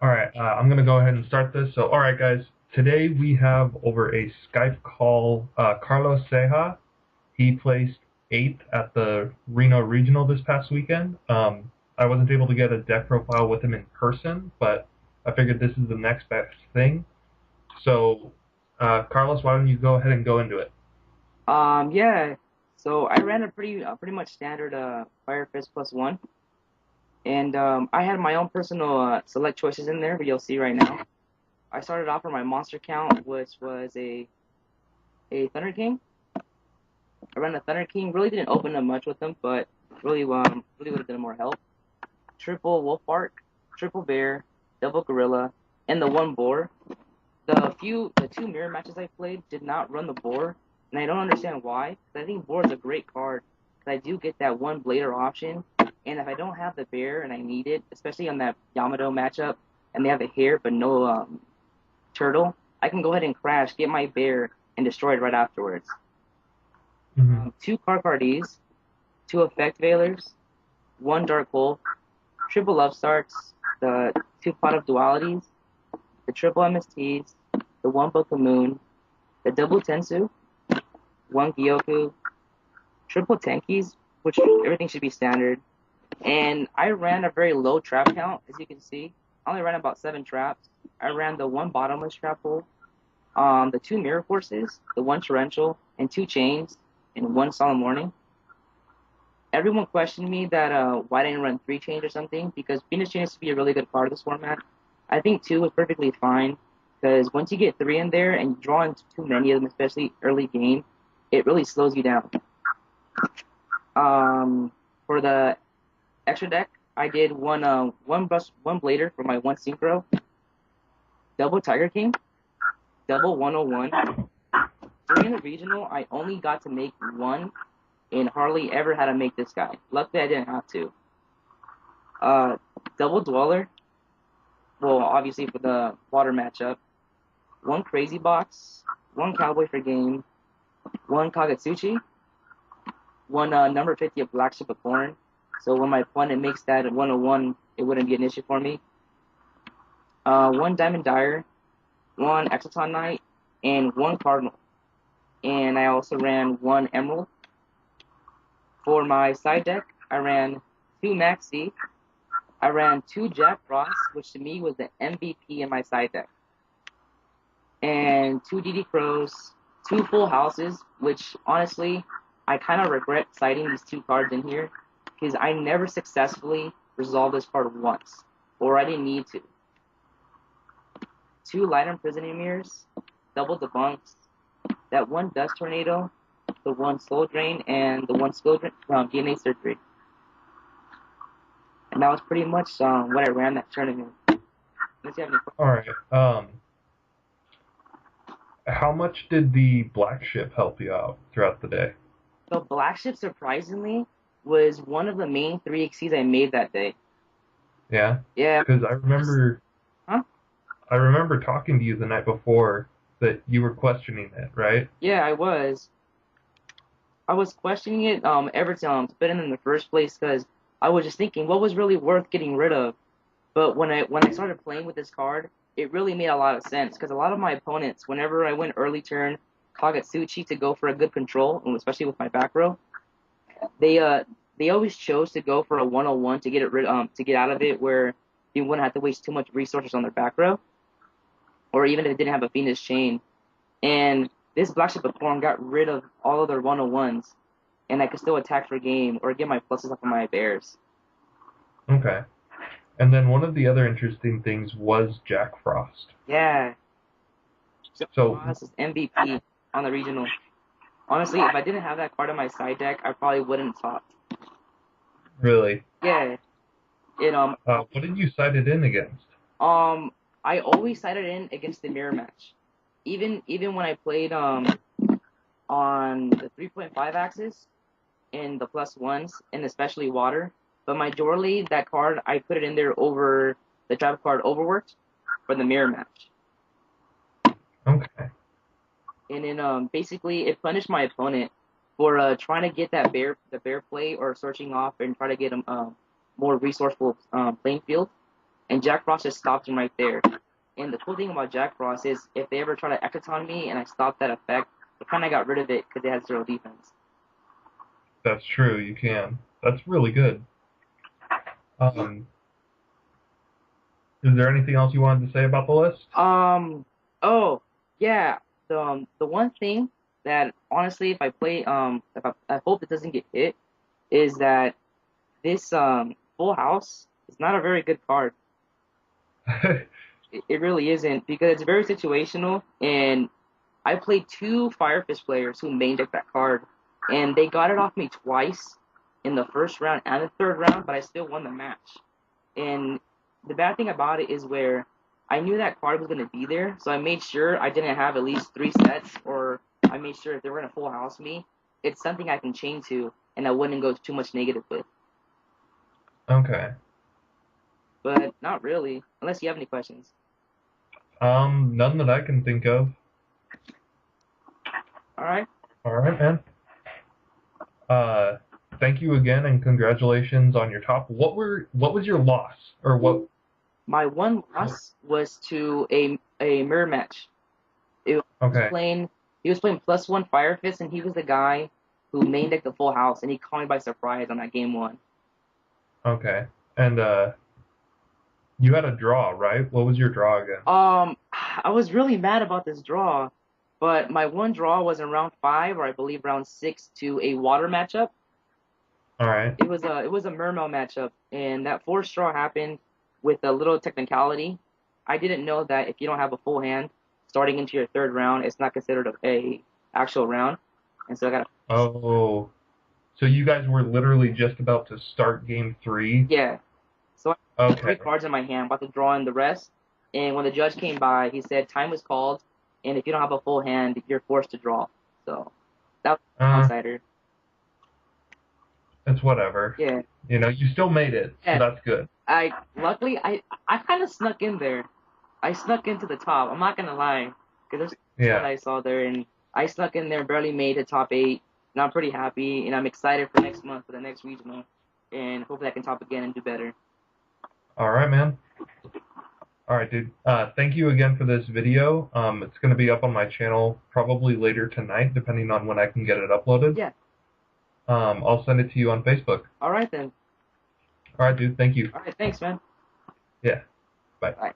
All right, I'm gonna go ahead and start this. So, all right, guys. Today we have over a Skype call Carlos Ceja. He placed eighth at the Reno Regional this past weekend. I wasn't able to get a deck profile with him in person, but I figured this is the next best thing. So, Carlos, why don't you go ahead and go into it? Yeah. So I ran a pretty much standard Fire Fist plus one, and I had my own personal select choices in there, but you'll see right now. I started off with my monster count, which was a Thunder King. I ran a Thunder King. Really didn't open up much with them, but really would have done more help. Triple Wolf Bark, triple Bear, double Gorilla, and the one Boar. The two mirror matches I played did not run the boar, and I don't understand why. Because I think boar is a great card. Because I do get that one blader option, and if I don't have the bear and I need it, especially on that Yamato matchup, and they have the hare but no turtle, I can go ahead and crash, get my bear, and destroy it right afterwards. Hmm. Two Karkardis, two Effect Veilers, one Dark Hole, triple Love Starts, the two Pot of Dualities, the triple MSTs, the one Book of Moon, the double Tensu, one Gyoku, triple Tenkies, which everything should be standard. And I ran a very low trap count, as you can see. I only ran about 7 traps. I ran the one bottomless trap hole, the two mirror forces, the one torrential, and two chains, and one solemn warning. Everyone questioned me that why I didn't run 3 chains or something, because Venus Chain used to be a really good card of this format. I think 2 was perfectly fine, because once you get 3 in there and you draw into too many of them, especially early game, it really slows you down. For the extra deck, I did one blader for my one synchro, double Tiger King, double 101. During the regional, I only got to make one, and hardly ever had to make this guy. Luckily, I didn't have to. Uh, double Dweller. Well, obviously for the water matchup. One Crazy Box, one Cowboy for game, one Kagetsuchi, one number 50 of Black Ship of Corn. So when my opponent makes that 101, it wouldn't be an issue for me. One Diamond Dyer, one Exoton Knight, and one Cardinal. And I also ran one Emerald. For my side deck, I ran two Maxi. I ran two Jack Frost, which to me was the MVP in my side deck. And two DD Crows, two Full Houses, which honestly, I kind of regret citing these 2 cards in here because I never successfully resolved this card once, or I didn't need to. Two Light Imprisoning Mirrors, double Debunks, that one Dust Tornado, the one Soul Drain, and the one Skill Drain, DNA Surgery. And that was pretty much what I ran that tournament. Unless you have any All right. How much did the black ship help you out throughout the day? So Black Ship, surprisingly, was one of the main 3 XCs I made that day. Yeah, Yeah. because Huh? I remember talking to you the night before that you were questioning it, right? Yeah, I was. I was questioning it ever since put in the first place because I was just thinking what was really worth getting rid of. But when I started playing with this card, it really made a lot of sense because a lot of my opponents, whenever I went early turn Kagetsuchi to go for a good control, and especially with my back row, they uh they always chose to go for a 101 to get out of it where you wouldn't have to waste too much resources on their back row, or even if it didn't have a Venus chain. And this Black Ship of Corn got rid of all of their 101s, and I could still attack for game or get my pluses off of my bears. Okay. And then one of the other interesting things was Jack Frost. Yeah, So, Ross is MVP on the regional. Honestly, if I didn't have that card on my side deck, I probably wouldn't top. really, Yeah, it what did you cite it in against? um I always sided in against the mirror match. Even when I played on the 3.5 axis in the plus ones and especially water. But majorly that card I put it in there over the trap card overworked for the mirror match. Okay. And then basically it punished my opponent for trying to get the bear play or searching off and try to get him more resourceful playing field. and Jack Frost just stopped him right there. And the cool thing about Jack Frost is if they ever try to exit on me and I stop that effect, I kind of got rid of it because it has 0 defense. That's true. You can. That's really good. Is there anything else you wanted to say about the list? Oh, yeah. The one thing that honestly, if I play, I hope it doesn't get hit, is that this Full House is not a very good card. It really isn't, because it's very situational, and I played 2 Fire Fist players who main decked that card, and they got it off me twice in the first round and the third round, but I still won the match. And the bad thing about it is where I knew that card was going to be there, so I made sure I didn't have at least 3 sets, or I made sure if they were going to Full House me, it's something I can chain to, and I wouldn't go too much negative with. Okay. But not really, unless you have any questions. None that I can think of. All right. All right, man. Thank you again, and congratulations on your top. What was your loss, or what? My one loss was to a mirror match. Okay. He was playing +1 Fire Fist, and he was the guy who main decked the Full House, and he caught me by surprise on that game 1. Okay. And you had a draw, right? What was your draw again? I was really mad about this draw, but my one draw was in round 5, or I believe round 6, to a water matchup. All right. It was a Mermail matchup, and that 4th draw happened with a little technicality. I didn't know that if you don't have a full hand starting into your 3rd round, it's not considered a actual round, and so I got. Oh, so you guys were literally just about to start game 3? Yeah. So I had 3 Okay. cards in my hand, about to draw in the rest, and when the judge came by, he said time was called, and if you don't have a full hand, you're forced to draw. So that was an outsider. It's whatever. Yeah. You know, you still made it, so that's good. Luckily I kind of snuck in there. I snuck into the top. I'm not gonna lie, because there's what I saw there, and I snuck in there, barely made it top 8, and I'm pretty happy, and I'm excited for next month for the next regional, and hopefully I can top again and do better. All right, man. All right, dude. Thank you again for this video. It's going to be up on my channel probably later tonight, depending on when I can get it uploaded. Yeah. I'll send it to you on Facebook. All right, then. All right, dude. Thank you. All right, thanks, man. Yeah. Bye. Bye.